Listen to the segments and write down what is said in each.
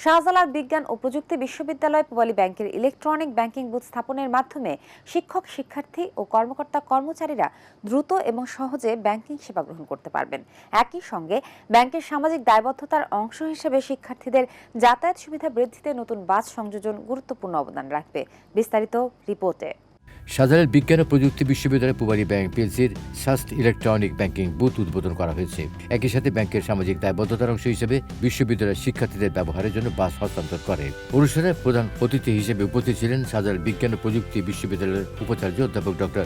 শাহজালাল বিজ্ঞান ও প্রযুক্তি বিশ্ববিদ্যালয় পূবালী ব্যাংকের ইলেকট্রনিক ব্যাংকিং বুথ স্থাপনের মাধ্যমে শিক্ষক, শিক্ষার্থী ও কর্মকর্তা কর্মচারীরা দ্রুত এবং সহজে ব্যাংকিং সেবা গ্রহণ করতে পারবেন। একই সঙ্গে ব্যাংকের সামাজিক দায়বদ্ধতার অংশ হিসেবে শিক্ষার্থীদের যাতায়াত সুবিধা বৃদ্ধিতে নতুন বাস সংযোজন গুরুত্বপূর্ণ অবদান রাখবে। বিস্তারিত রিপোর্টে। শাহজালাল বিজ্ঞান ও প্রযুক্তি বিশ্ববিদ্যালয় পূবালী ব্যাংক পিএলসির সাস্ট ইলেকট্রনিক ব্যাংকিং বুথ উদ্বোধন করা হয়েছে। একই সাথে ব্যাংকের সামাজিক দায়বদ্ধতার অংশ হিসেবে বিশ্ববিদ্যালয়ের শিক্ষার্থীদের ব্যবহারের জন্য বাস হস্তান্তর করে। অনুষ্ঠানে প্রধান অতিথি হিসেবে উপস্থিত ছিলেন শাহজালাল বিজ্ঞান ও প্রযুক্তি বিশ্ববিদ্যালয়ের উপাচার্য অধ্যাপক ডক্টর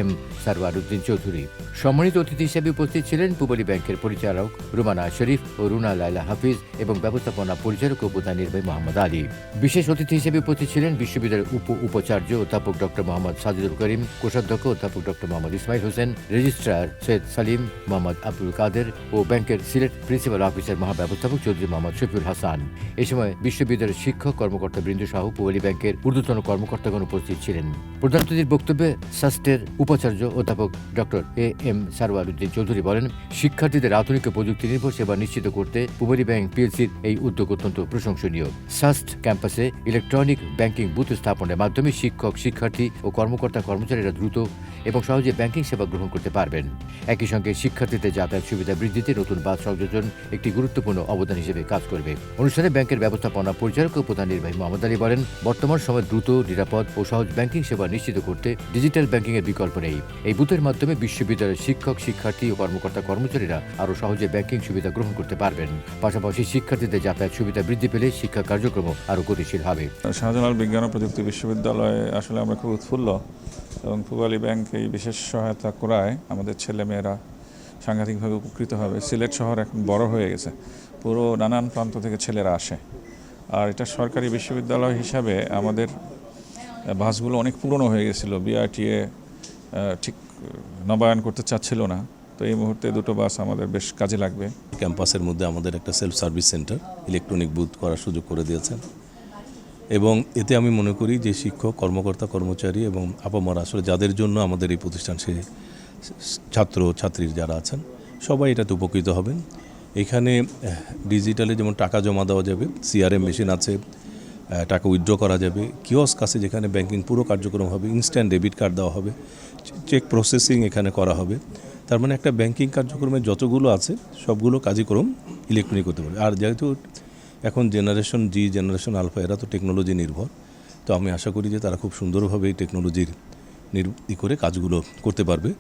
এম সারওয়ার উদ্দিন চৌধুরী। সম্মানিত অতিথি হিসেবে উপস্থিত ছিলেন পূবালী ব্যাংকের পরিচালক রুমানা শরীফ ও রুনা লাইলা হাফিজ এবং ব্যবস্থাপনা পরিচালক ও প্রধান নির্বাহী মোহাম্মদ আলী। বিশেষ অতিথি হিসেবে উপস্থিত ছিলেন বিশ্ববিদ্যালয়ের উপাচার্য অধ্যাপক ডক্টর মোহাম্মদ সাজিদুল করিম, কোষাধ্যক্ষ অধ্যাপক ডক্টর মোহাম্মদ ইসমাইল হোসেন, রেজিস্ট্রার সৈয়দ সালিম মোহাম্মদ আব্দুল কাদের ও ব্যাংকের সিলেট প্রিন্সিপাল অফিসার মহাব্যবস্থাপক চৌধুরী মোহাম্মদ শফিউল হাসান। এ সময় বিশ্ববিদ্যালয়ের শিক্ষক, কর্মকর্তা বৃন্দ সহ পূবালী ব্যাংকের ঊর্ধ্বতন কর্মকর্তাগণ উপস্থিত ছিলেন। প্রধান অতিথির বক্তব্যে সাস্টের উপাচার্য অধ্যাপক ডক্টর এম সারওয়ার উদ্দিন চৌধুরী বলেন, শিক্ষার্থীদের আধুনিক প্রযুক্তি নির্ভর সেবা নিশ্চিত করতে পূবালী ব্যাংক পিএলসির এই উদ্যোগ অত্যন্ত প্রশংসনীয়। সাস্ট ক্যাম্পাসে ইলেকট্রনিক ব্যাংকিং বুথ স্থাপনের মাধ্যমে শিক্ষক, শিক্ষার্থী ও কর্মকর্তাগণরা দ্রুত এবং সহজে ব্যাংকিং সেবা গ্রহণ করতে পারবেন। একই সঙ্গে শিক্ষার্থীদের যাতায়াত সুবিধা বৃদ্ধিতে নতুন বাস সংযোজন একটি গুরুত্বপূর্ণ অবদান হিসেবে কাজ করবে। অনুষ্ঠানে ব্যাংকের ব্যবস্থাপনা পরিচালক ও প্রধান নির্বাহী মোহাম্মদ আলী বলেন, বর্তমান সময়ে দ্রুত, নিরাপদ ও সহজ ব্যাংকিং সেবা নিশ্চিত করতে ডিজিটাল ব্যাংকিং এর বিকল্প নেই। এই বুথের মাধ্যমে বিশ্ববিদ্যালয়ের শিক্ষক, শিক্ষার্থী ও কর্মকর্তা কর্মচারীরা আরও সহজে ব্যাংকিং সুবিধা গ্রহণ করতে পারবেন। পাশাপাশি শিক্ষার্থীদের যাতায়াত সুবিধা বৃদ্ধি পেলে শিক্ষা কার্যক্রম আরও গতিশীল হবে। শাহজালাল বিজ্ঞান ও প্রযুক্তি বিশ্ববিদ্যালয়ে আসলে আমরা খুব উৎফুল্ল এবং পূবালী ব্যাংক এই বিশেষ সহায়তা করায় আমাদের ছেলেমেয়েরা সাংঘাতিকভাবে উপকৃত হবে। সিলেট শহর এখন বড় হয়ে গেছে, পুরো নানান প্রান্ত থেকে ছেলেরা আসে। আর এটা সরকারি বিশ্ববিদ্যালয় হিসাবে আমাদের বাসগুলো অনেক পুরনো হয়ে গেছিলো, বিআরটিএ ঠিক নবায়ন করতে চাচ্ছিল না। তো এই মুহূর্তে দুটো বাস আমাদের বেশ কাজে লাগবে। ক্যাম্পাসের মধ্যে আমাদের একটা self service centre, electronic booth করার সুযোগ করে দিয়েছেন এবং এতে আমি মনে করি যে শিক্ষক, কর্মকর্তা, কর্মচারী এবং আপামরা আসলে যাদের জন্য আমাদের এই প্রতিষ্ঠান, সে ছাত্র ছাত্রীর যারা আছেন সবাই এটাতে উপকৃত হবেন। এখানে ডিজিটালে যেমন টাকা জমা দেওয়া যাবে, সিআরএম মেশিন আছে, টাকা উইথড্র করা যাবে, কিওস্ক আছে যেখানে ব্যাংকিং পুরো কার্যক্রম হবে, ইনস্ট্যান্ট ডেবিট কার্ড দেওয়া হবে, চেক প্রসেসিং এখানে করা হবে। তার মানে একটা ব্যাংকিং কার্যক্রমের যতগুলো আছে সবগুলো কার্যক্রম ইলেকট্রনিক হতে পারবে। আর যেহেতু এখন জেনারেশন জি, জেনারেশন আলফা, এরা তো টেকনোলজি নির্ভর, তো আমি আশা করি যে তারা খুব সুন্দরভাবে এই টেকনোলজির করে কাজগুলো করতে পারবে।